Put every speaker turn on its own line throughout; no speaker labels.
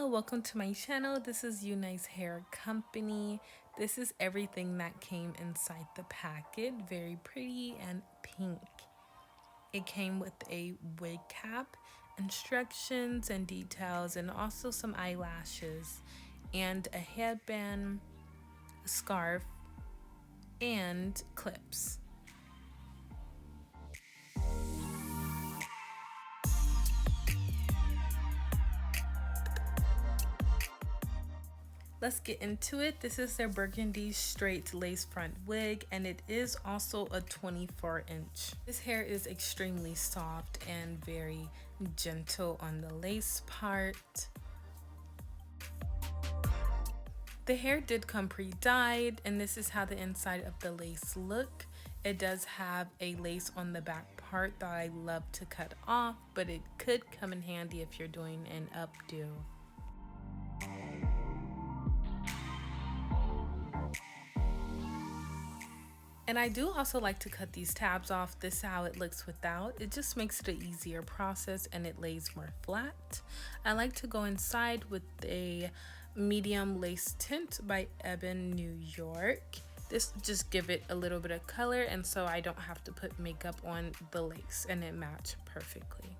welcome to my channel. This is Unice Hair Company. This is everything that came inside the packet. Very pretty and pink. It came with a wig cap, instructions and details, and also some eyelashes, and a headband, a scarf, and clips. Let's get into it. This is their Burgundy straight lace front wig, and it is also a 24-inch. This hair is extremely soft and very gentle on the lace part. The hair did come pre-dyed, and this is how the inside of the lace look. It does have a lace on the back part that I love to cut off, but it could come in handy if you're doing an updo. And I do also like to cut these tabs off. This is how it looks without. It just makes it an easier process and it lays more flat. I like to go inside with a medium lace tint by Ebon, New York. This just give it a little bit of color, and so I don't have to put makeup on the lace, and it matched perfectly.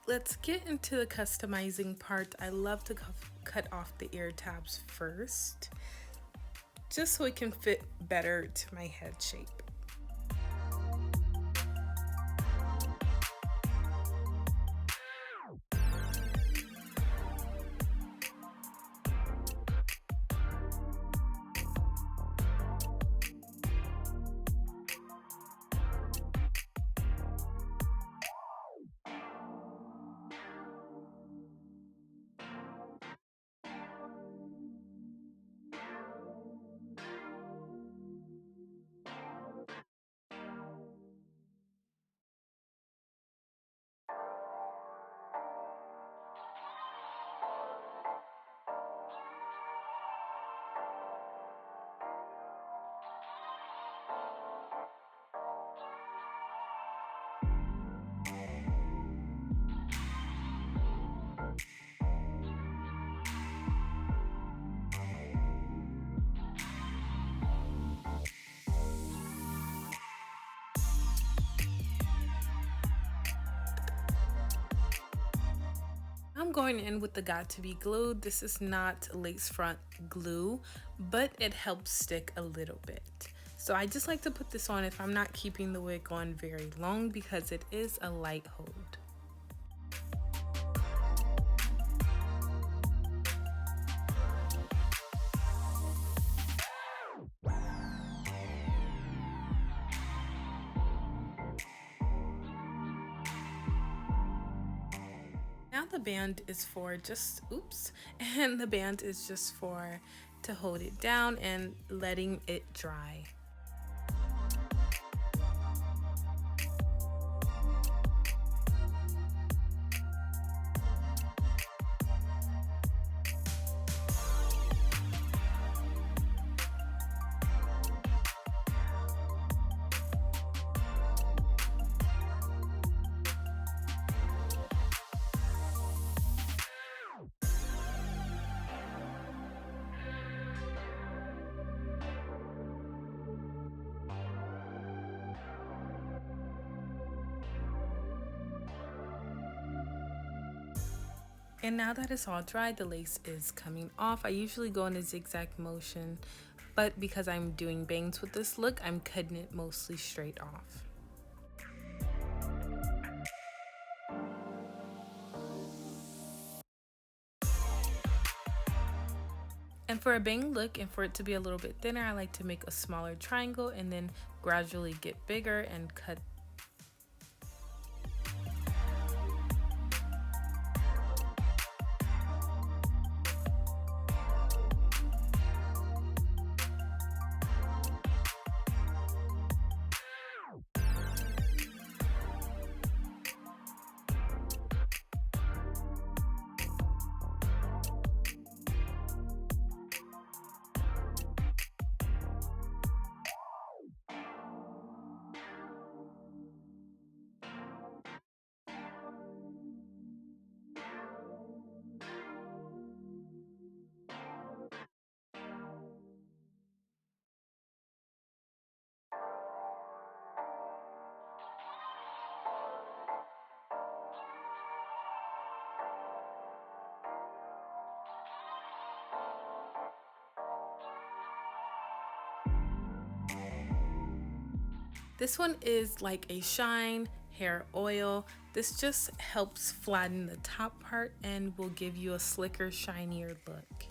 Let's get into the customizing part. I love to cut off the ear tabs first, just so it can fit better to my head shape. I'm going in with the Got To Be glue. This is not lace front glue, but it helps stick a little bit. So I just like to put this on if I'm not keeping the wig on very long, because it is a light hold. Now the band is for just, and the band is just for to hold it down and letting it dry. And now that it's all dry, the lace is coming off. I usually go in a zigzag motion, but because I'm doing bangs with this look, I'm cutting it mostly straight off. And for a bang look and for it to be a little bit thinner, I like to make a smaller triangle and then gradually get bigger and cut. This one is like a shine hair oil. This just helps flatten the top part and will give you a slicker, shinier look.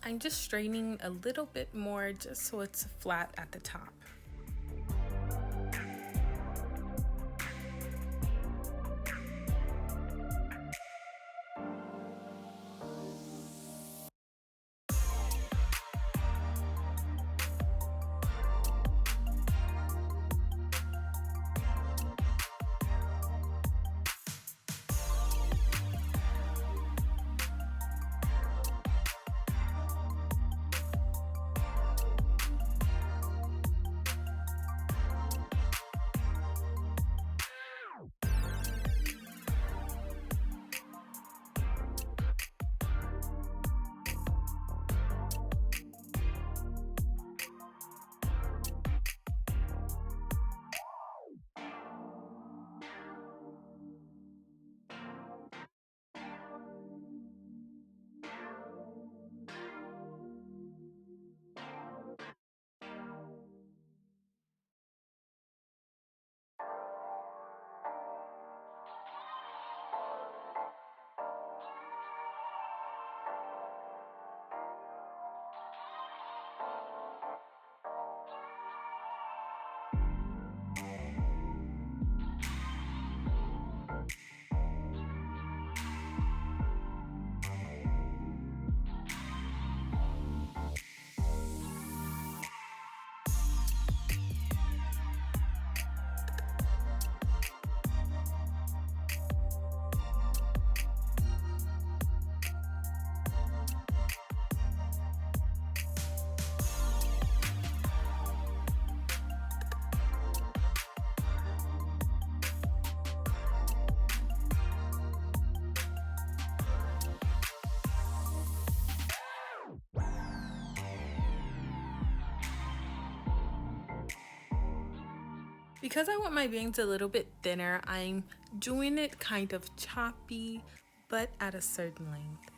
I'm just straightening a little bit more just so it's flat at the top. Because I want my bangs a little bit thinner, I'm doing it kind of choppy, but at a certain length.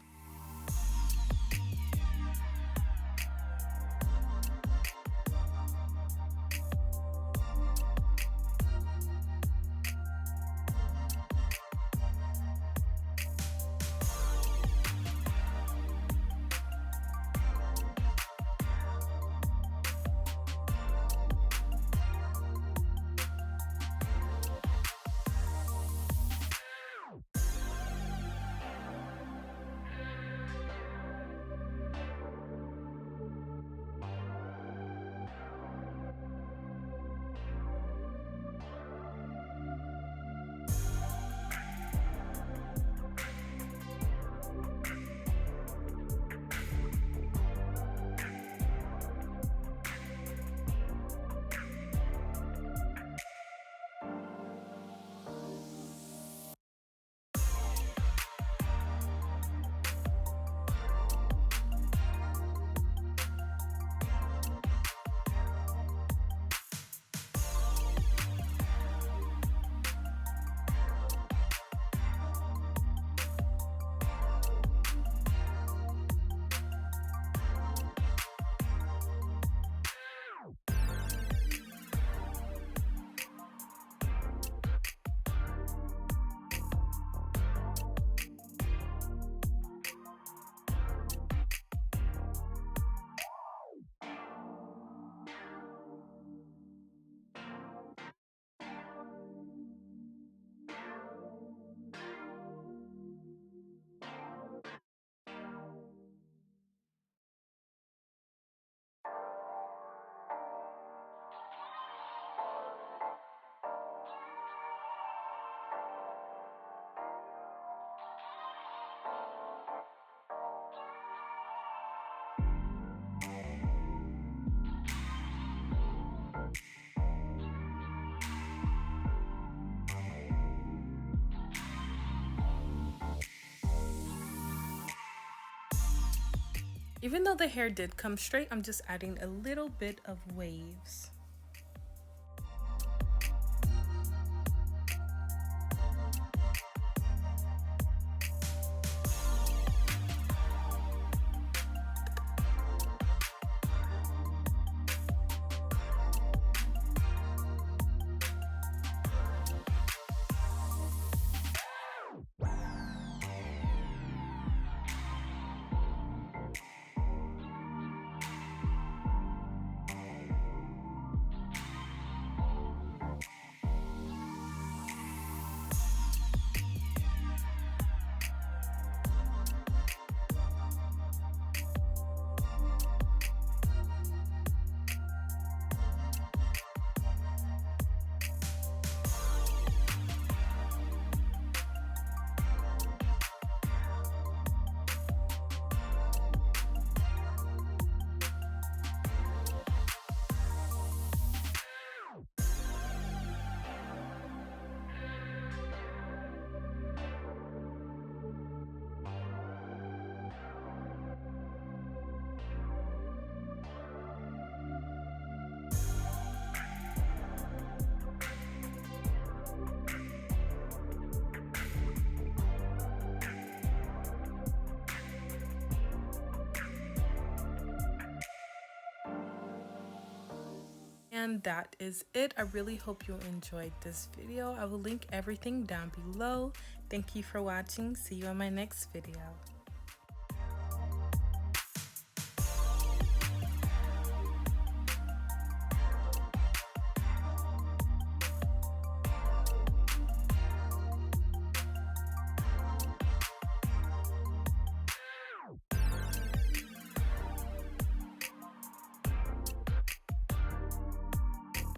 Even though the hair did come straight, I'm just adding a little bit of waves. And that is it. I really hope you enjoyed this video. I will link everything down below. Thank you for watching. See you on my next video.